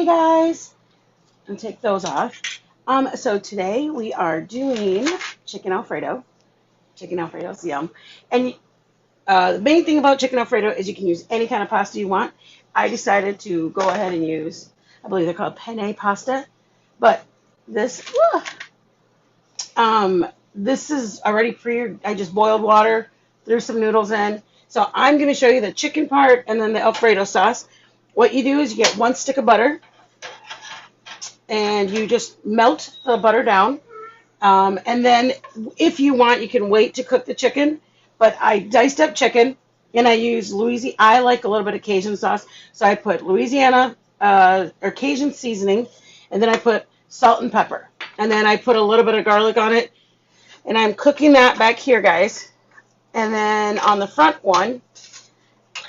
Hey guys, and take those off. So today we are doing chicken Alfredo. Chicken Alfredo's yum. And the main thing about chicken Alfredo is you can use any kind of pasta you want. I decided to go ahead and use, I believe they're called penne pasta. But this, this is already I just boiled water, threw some noodles in. So I'm going to show you the chicken part and then the Alfredo sauce. What you do is you get 1 stick of butter, and you just melt the butter down. And then if you want, you can wait to cook the chicken. But I diced up chicken, and I use Louisiana. I like a little bit of Cajun sauce, so I put Louisiana or Cajun seasoning, and then I put salt and pepper. And then I put a little bit of garlic on it, and I'm cooking that back here, guys. And then on the front one,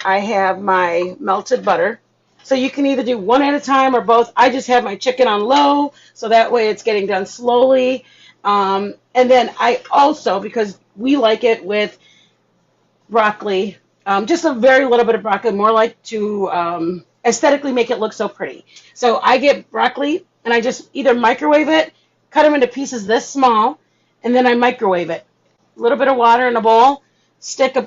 I have my melted butter. So you can either do one at a time or both. I just have my chicken on low, so that way it's getting done slowly. And then I also, because we like it with broccoli, just a very little bit of broccoli, more like to aesthetically make it look so pretty. So I get broccoli, and I just either microwave it, cut them into pieces this small, and then I microwave it. A little bit of water in a bowl, stick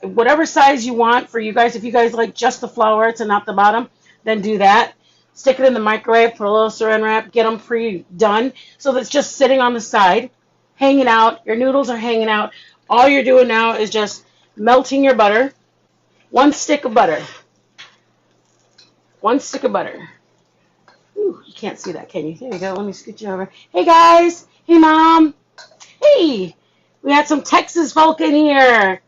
whatever size you want for you guys. If you guys like just the flowers and not the bottom, then do that. Stick it in the microwave, put a little saran wrap, get them pre-done. So that's just sitting on the side, hanging out. Your noodles are hanging out. All you're doing now is just melting your butter. 1 stick of butter. 1 stick of butter. Ooh, you can't see that, can you? There you go. Let me scoot you over. Hey, guys. Hey, Mom. Hey. We had some Texas folk in here.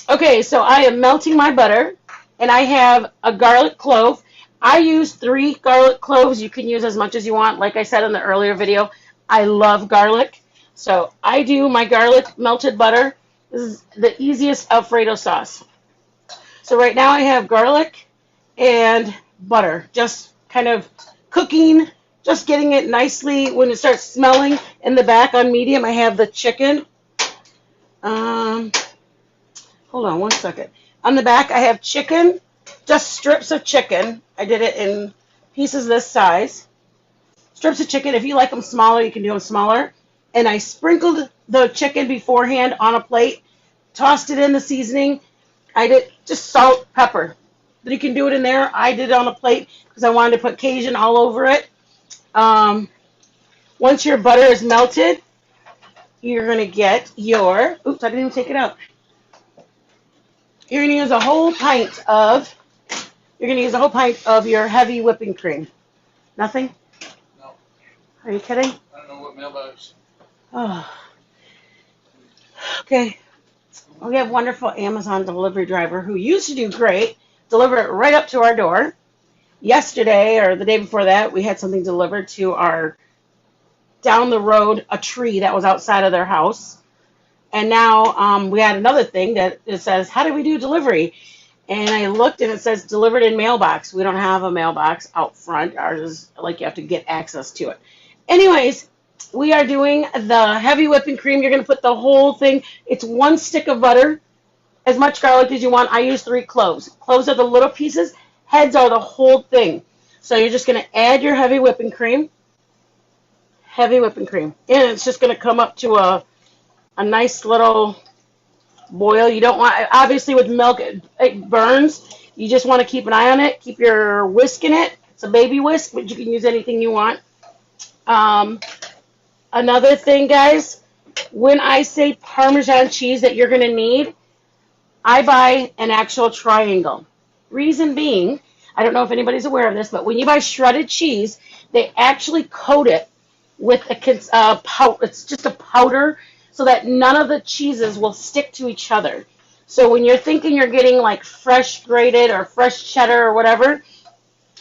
Okay, so I am melting my butter, and I have a garlic clove. I use 3 garlic cloves. You can use as much as you want. Like I said in the earlier video, I love garlic. So I do my garlic melted butter. This is the easiest Alfredo sauce. So right now I have garlic and butter, just kind of cooking, just getting it nicely. When it starts smelling in the back on medium, I have the chicken. Hold on 1 second. On the back, I have chicken, just strips of chicken. I did it in pieces this size. Strips of chicken. If you like them smaller, you can do them smaller. And I sprinkled the chicken beforehand on a plate, tossed it in the seasoning. I did just salt, pepper. But you can do it in there. I did it on a plate because I wanted to put Cajun all over it. Once your butter is melted, you're going to get your, oops, I didn't even take it out. You're going to use a whole pint of your heavy whipping cream. Nothing? No. Are you kidding? I don't know what mailbox. Oh. Okay. We have a wonderful Amazon delivery driver who used to do great, deliver it right up to our door. Yesterday, or the day before that, we had something delivered to our, down the road, a tree that was outside of their house. And now we had another thing that it says, how do we do delivery? And I looked, and it says delivered in mailbox. We don't have a mailbox out front. Ours is like you have to get access to it. Anyways, we are doing the heavy whipping cream. You're going to put the whole thing. It's 1 stick of butter, as much garlic as you want. I use 3 cloves. Cloves are the little pieces. Heads are the whole thing. So you're just going to add your heavy whipping cream. Heavy whipping cream. And it's just going to come up to a nice little boil. You don't want, obviously with milk, it burns. You just want to keep an eye on it. Keep your whisk in it. It's a baby whisk, but you can use anything you want. Another thing, guys, when I say Parmesan cheese that you're going to need, I buy an actual triangle. Reason being, I don't know if anybody's aware of this, but when you buy shredded cheese, they actually coat it with a powder. It's just a powder, so that none of the cheeses will stick to each other. So when you're thinking you're getting like fresh grated or fresh cheddar or whatever,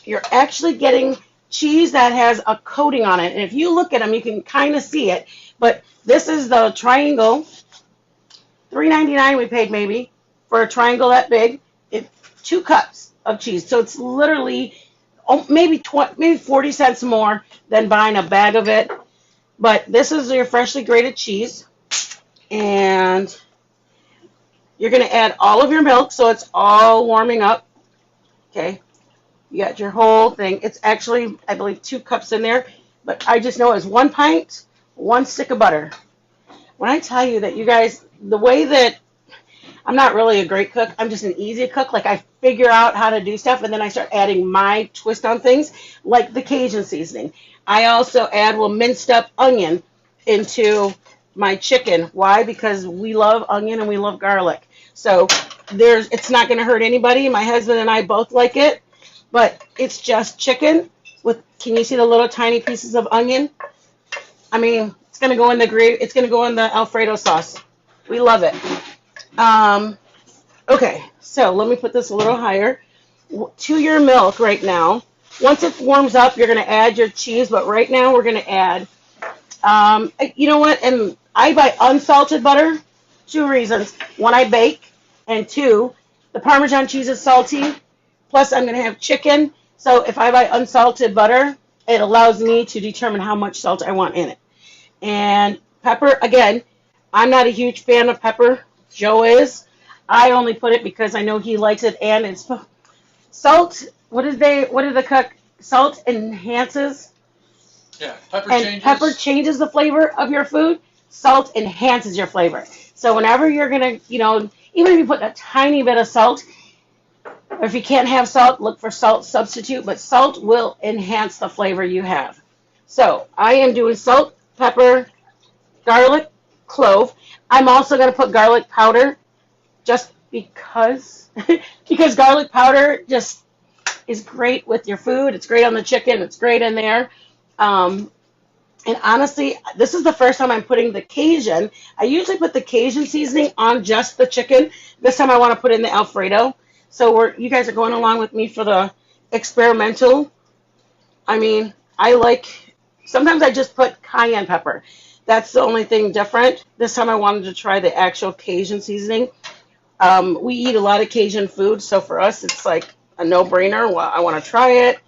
you're actually getting cheese that has a coating on it. And if you look at them, you can kind of see it. But this is the triangle. $3.99 we paid maybe for a triangle that big. It's 2 cups of cheese. So it's literally maybe 40 cents more than buying a bag of it. But this is your freshly grated cheese. And you're going to add all of your milk so it's all warming up. Okay. You got your whole thing. It's actually, I believe, 2 cups in there, but I just know it's 1 pint, 1 stick of butter. When I tell you that, you guys, the way that I'm not really a great cook, I'm just an easy cook. Like I figure out how to do stuff, and then I start adding my twist on things, like the Cajun seasoning. I also add minced up onion into my chicken. Why? Because we love onion and we love garlic. So it's not going to hurt anybody. My husband and I both like it, but it's just chicken with. Can you see the little tiny pieces of onion? I mean, it's going to go in the gravy. It's going to go in the Alfredo sauce. We love it. Um, okay, so let me put this a little higher. To your milk right now. Once it warms up, you're going to add your cheese, but right now we're going to add, you know what? And I buy unsalted butter. 2 reasons. One, I bake, and 2, the Parmesan cheese is salty. Plus, I'm going to have chicken. So if I buy unsalted butter, it allows me to determine how much salt I want in it. And pepper, again, I'm not a huge fan of pepper. Joe is. I only put it because I know he likes it, and it's salt. What did the cook? Salt enhances. Yeah, pepper And changes. pepper changes the flavor of your food. Salt enhances your flavor. So whenever you're gonna, even if you put a tiny bit of salt, or if you can't have salt, look for salt substitute. But salt will enhance the flavor you have. So I am doing salt, pepper, garlic, clove. I'm also gonna put garlic powder, just because, because garlic powder just is great with your food. It's great on the chicken. It's great in there. Um, and honestly, this is the first time I'm putting the Cajun. I usually put the Cajun seasoning on just the chicken. This time I want to put in the Alfredo. So you guys are going along with me for the experimental. I mean, sometimes I just put cayenne pepper. That's the only thing different. This time I wanted to try the actual Cajun seasoning. We eat a lot of Cajun food, so for us it's like a no-brainer. Well, I want to try it.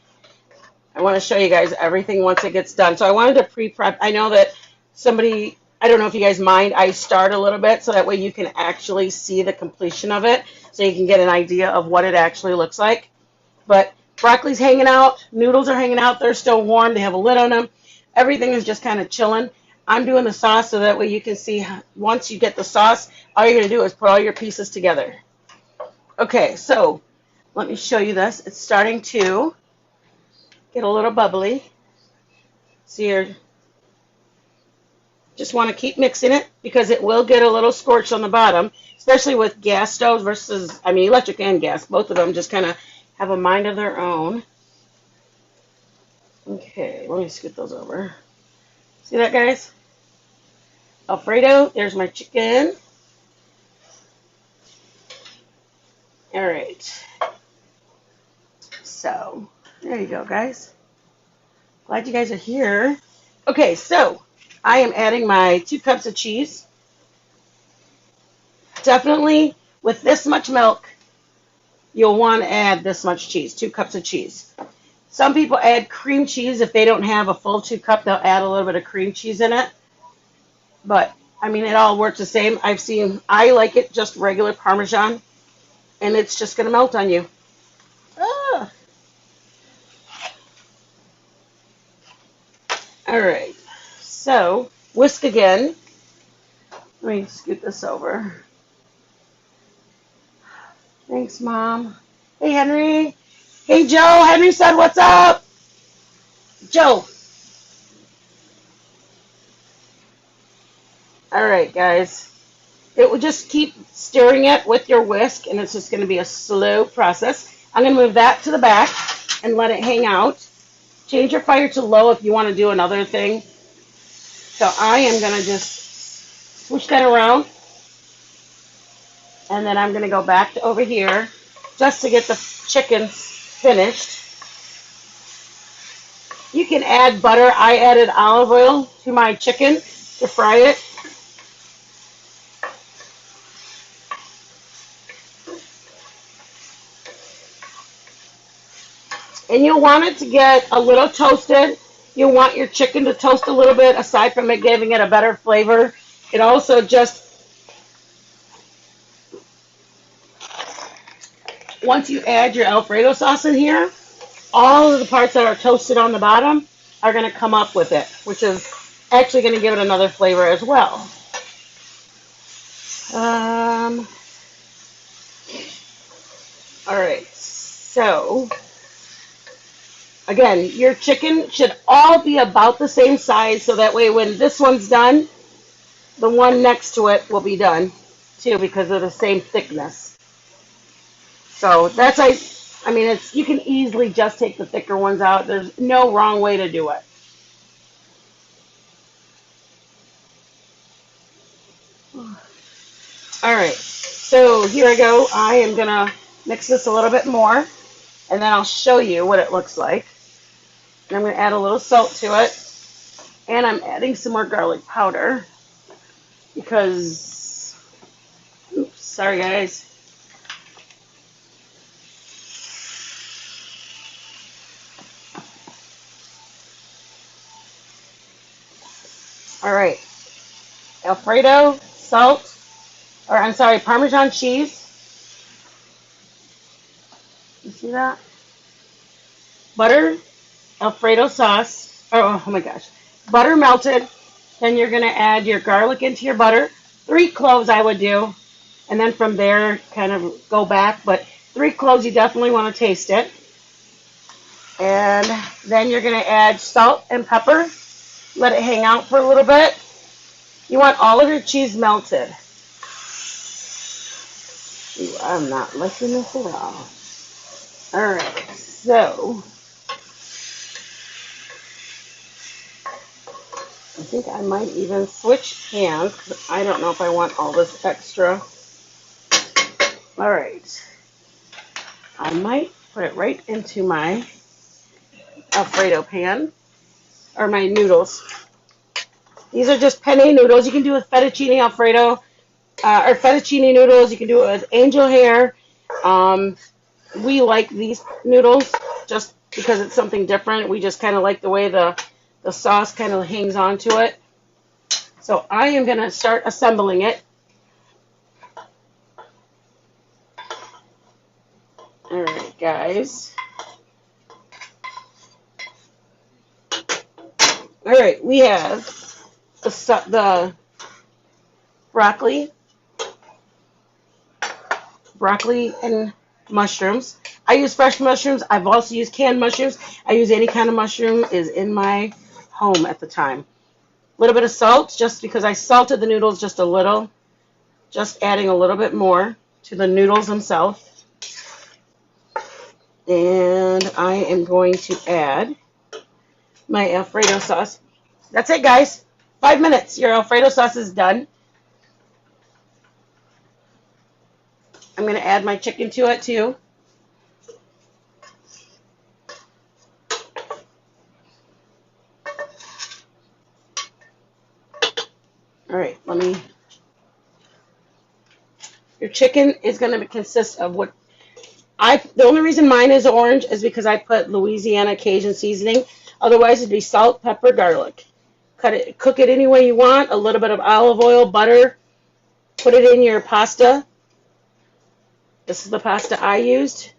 I want to show you guys everything once it gets done. So I wanted to pre-prep. I know that I don't know if you guys mind, I start a little bit so that way you can actually see the completion of it, so you can get an idea of what it actually looks like. But broccoli's hanging out, noodles are hanging out, they're still warm, they have a lid on them. Everything is just kind of chilling. I'm doing the sauce so that way you can see, once you get the sauce, all you're going to do is put all your pieces together. Okay, so let me show you this. It's starting to get a little bubbly. So you just want to keep mixing it because it will get a little scorched on the bottom, especially with gas stoves versus, electric and gas. Both of them just kind of have a mind of their own. Okay, let me scoot those over. See that, guys? Alfredo, there's my chicken. All right. So, there you go, guys. Glad you guys are here. Okay, so I am adding my 2 cups of cheese. Definitely, with this much milk, you'll want to add this much cheese, 2 cups of cheese. Some people add cream cheese. If they don't have a full 2 cup, they'll add a little bit of cream cheese in it. But, it all works the same. I like it just regular Parmesan, and it's just going to melt on you. Ah. All right, so whisk again. Let me scoot this over. Thanks, Mom. Hey, Henry. Hey, Joe. Henry said, what's up? Joe. All right, guys. It will just keep stirring it with your whisk, and it's just going to be a slow process. I'm going to move that to the back and let it hang out. Change your fire to low if you want to do another thing. So I am going to just switch that around. And then I'm going to go back to over here just to get the chicken finished. You can add butter. I added olive oil to my chicken to fry it. And you'll want it to get a little toasted. You'll want your chicken to toast a little bit, aside from it giving it a better flavor. It also just, once you add your Alfredo sauce in here, all of the parts that are toasted on the bottom are going to come up with it, which is actually going to give it another flavor as well. Um, all right, so again, your chicken should all be about the same size, so that way when this one's done, the one next to it will be done too, because of the same thickness. So that's I mean, it's you can easily just take the thicker ones out. There's no wrong way to do it. All right, so here I go. I am gonna mix this a little bit more, and then I'll show you what it looks like. And I'm gonna add a little salt to it, and I'm adding some more garlic powder because, oops, sorry guys. All right, Alfredo, salt, or I'm sorry, Parmesan cheese. You see that? Butter, Alfredo sauce. Oh my gosh. Butter melted. Then you're going to add your garlic into your butter. 3 cloves I would do. And then from there, kind of go back. But 3 cloves, you definitely want to taste it. And then you're going to add salt and pepper. Let it hang out for a little bit. You want all of your cheese melted. Ooh, I'm not liking this at all. Alright, so I think I might even switch pans because I don't know if I want all this extra. All right. I might put it right into my Alfredo pan or my noodles. These are just penne noodles. You can do with fettuccine Alfredo or fettuccine noodles. You can do it with angel hair. Um, we like these noodles just because it's something different. We just kind of like the way the sauce kind of hangs onto it. So I am going to start assembling it. All right, guys. All right, we have the broccoli and mushrooms. I use fresh mushrooms. I've also used canned mushrooms. I use any kind of mushroom is in my home at the time. A little bit of salt, just because I salted the noodles just a little. Just adding a little bit more to the noodles themselves. And I am going to add my Alfredo sauce. That's it, guys. 5 minutes. Your Alfredo sauce is done. I'm going to add my chicken to it, too. All right, your chicken is going to consist of the only reason mine is orange is because I put Louisiana Cajun seasoning. Otherwise, it'd be salt, pepper, garlic. Cook it any way you want. A little bit of olive oil, butter. Put it in your pasta. This is the pasta I used.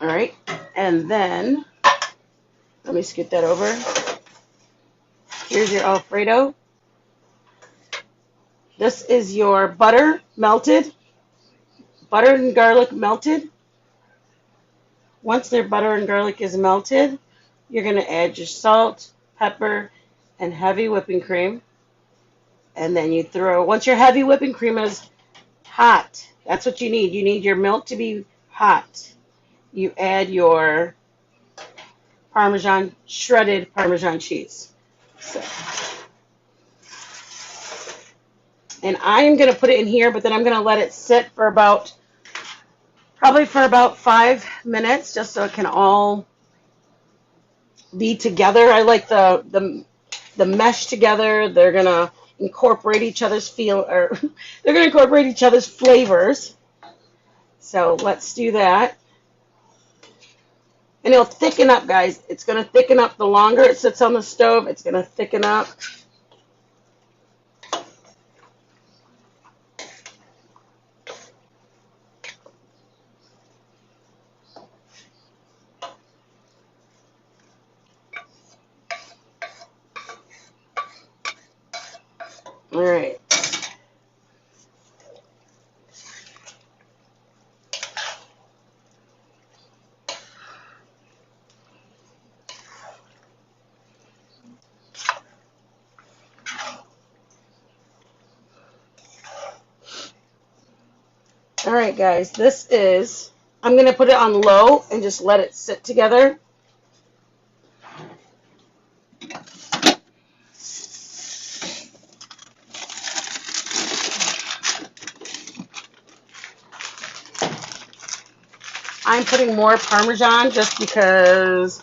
All right, and then let me scoot that over. Here's your Alfredo. This is your butter melted. Butter and garlic melted. Once their butter and garlic is melted, you're going to add your salt, pepper, and heavy whipping cream. And then you once your heavy whipping cream is hot, that's what you need. You need your milk to be hot. You add your shredded Parmesan cheese. So, and I'm going to put it in here, but then I'm going to let it sit for probably for about 5 minutes, just so it can all be together. I like the mesh together. They're gonna incorporate each other's they're gonna incorporate each other's flavors. So let's do that. And it'll thicken up, guys. It's gonna thicken up the longer it sits on the stove. It's gonna thicken up. All right. All right, guys. I'm going to put it on low and just let it sit together. I'm putting more Parmesan just because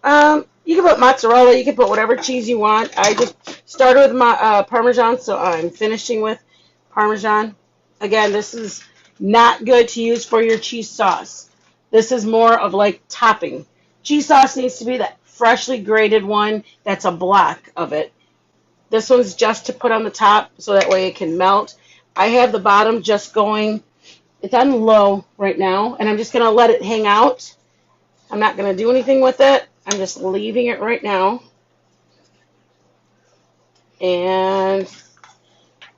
you can put mozzarella, you can put whatever cheese you want. I just started with my Parmesan, so I'm finishing with Parmesan. Again, this is not good to use for your cheese sauce. This is more of like topping. Cheese sauce needs to be that freshly grated one that's a block of it. This one's just to put on the top so that way it can melt. I have the bottom just going, it's on low right now, and I'm just going to let it hang out. I'm not going to do anything with it. I'm just leaving it right now. And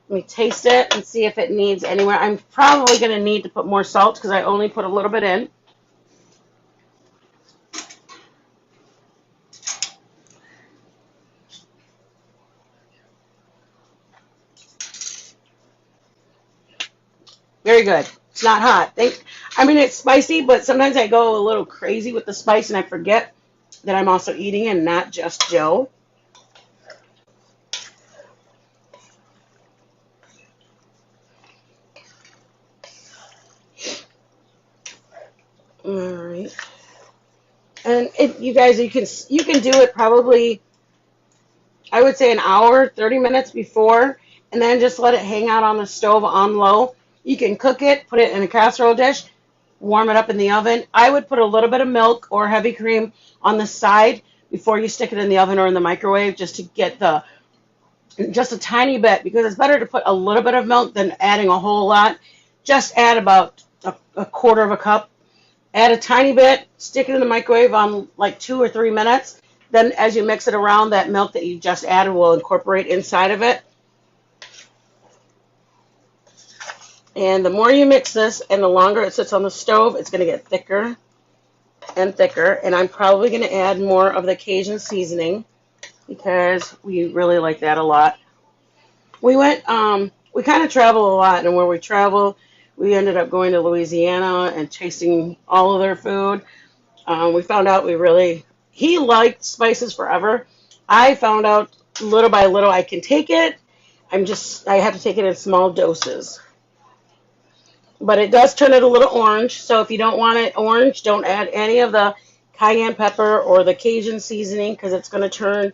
let me taste it and see if it needs anywhere. I'm probably going to need to put more salt because I only put a little bit in. Very good. It's not hot. I mean, it's spicy, but sometimes I go a little crazy with the spice and I forget that I'm also eating and not just Joe. All right. And you guys, you can do it probably, I would say an hour, 30 minutes before, and then just let it hang out on the stove on low. You can cook it, put it in a casserole dish, warm it up in the oven. I would put a little bit of milk or heavy cream on the side before you stick it in the oven or in the microwave just to get just a tiny bit, because it's better to put a little bit of milk than adding a whole lot. Just add about a quarter of a cup. Add a tiny bit, stick it in the microwave on like 2 or 3 minutes. Then as you mix it around, that milk that you just added will incorporate inside of it. And the more you mix this and the longer it sits on the stove, it's going to get thicker and thicker. And I'm probably going to add more of the Cajun seasoning because we really like that a lot. We kind of travel a lot, and where we travel, we ended up going to Louisiana and tasting all of their food. We found out he liked spices forever. I found out little by little I can take it. I have to take it in small doses. But it does turn it a little orange, so if you don't want it orange, don't add any of the cayenne pepper or the Cajun seasoning because it's going to turn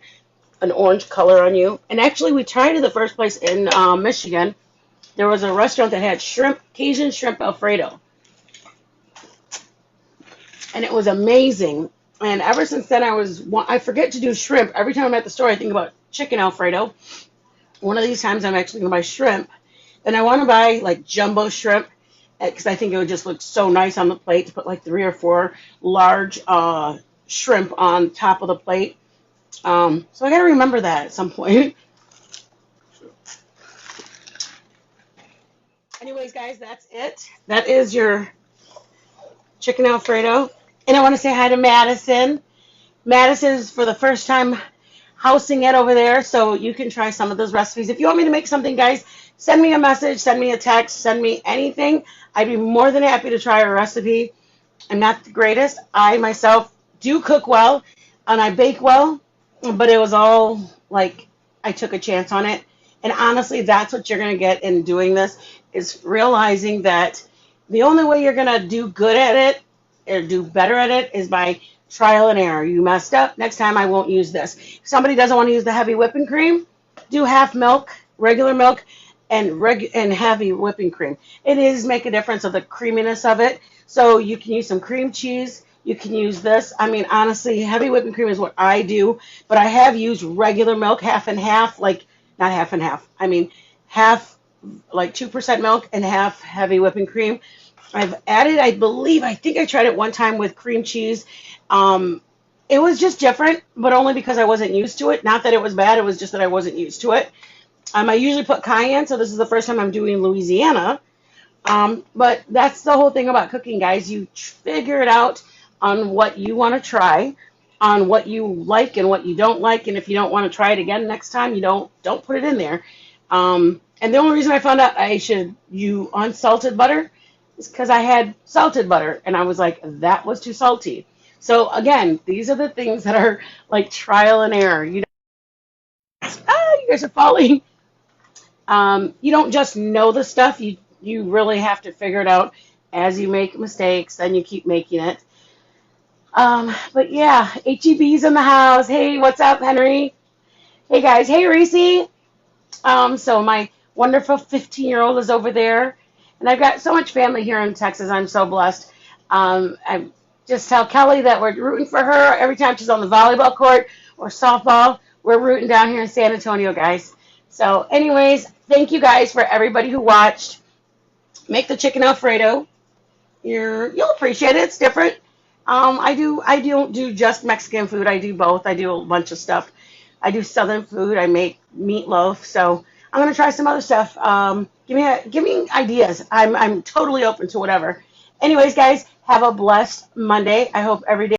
an orange color on you. And actually, we tried it the first place in Michigan. There was a restaurant that had Cajun shrimp Alfredo. And it was amazing. And ever since then, I forget to do shrimp. Every time I'm at the store, I think about chicken Alfredo. One of these times, I'm actually going to buy shrimp. And I want to buy like jumbo shrimp because I think it would just look so nice on the plate to put like 3 or 4 large shrimp on top of the plate. So I got to remember that at some point. Anyways, guys, that's it. That is your chicken Alfredo. And I want to say hi to Madison. Madison's for the first time housing it over there, so you can try some of those recipes. If you want me to make something, guys, send me a message, send me a text, send me anything. I'd be more than happy to try a recipe. I'm not the greatest. I myself do cook well, and I bake well, but it was all like I took a chance on it. And honestly, that's what you're going to get in doing this, is realizing that the only way you're going to do good at it or do better at it is by trial and error. You messed up. Next time I won't use this. If somebody doesn't want to use the heavy whipping cream, do half milk, regular milk, and heavy whipping cream. It is make a difference of the creaminess of it. So you can use some cream cheese. You can use this. I mean, honestly, heavy whipping cream is what I do, but I have used regular milk, half and half, like not half and half. I mean, half like 2% milk and half heavy whipping cream. I've added, I think I tried it one time with cream cheese. It was just different, but only because I wasn't used to it. Not that it was bad, it was just that I wasn't used to it. I usually put cayenne, so this is the first time I'm doing Louisiana. But that's the whole thing about cooking, guys. You figure it out on what you want to try, on what you like and what you don't like, and if you don't want to try it again next time, you don't put it in there. And the only reason I found out I should use unsalted butter is because I had salted butter, and I was like, that was too salty. So again, these are the things that are like trial and error. You guys are falling. You don't just know the stuff. You really have to figure it out as you make mistakes. Then you keep making it. But yeah, HEB's in the house. Hey, what's up, Henry? Hey guys. Hey, Reese. So my wonderful 15-year-old is over there, and I've got so much family here in Texas. I'm so blessed. I just tell Kelly that we're rooting for her every time she's on the volleyball court or softball. We're rooting down here in San Antonio, guys. So, anyways, thank you guys for everybody who watched. Make the chicken Alfredo. You'll appreciate it. It's different. I don't do just Mexican food. I do both. I do a bunch of stuff. I do Southern food. I make meatloaf. So I'm gonna try some other stuff. Give me ideas. I'm totally open to whatever. Anyways, guys, have a blessed Monday. I hope every day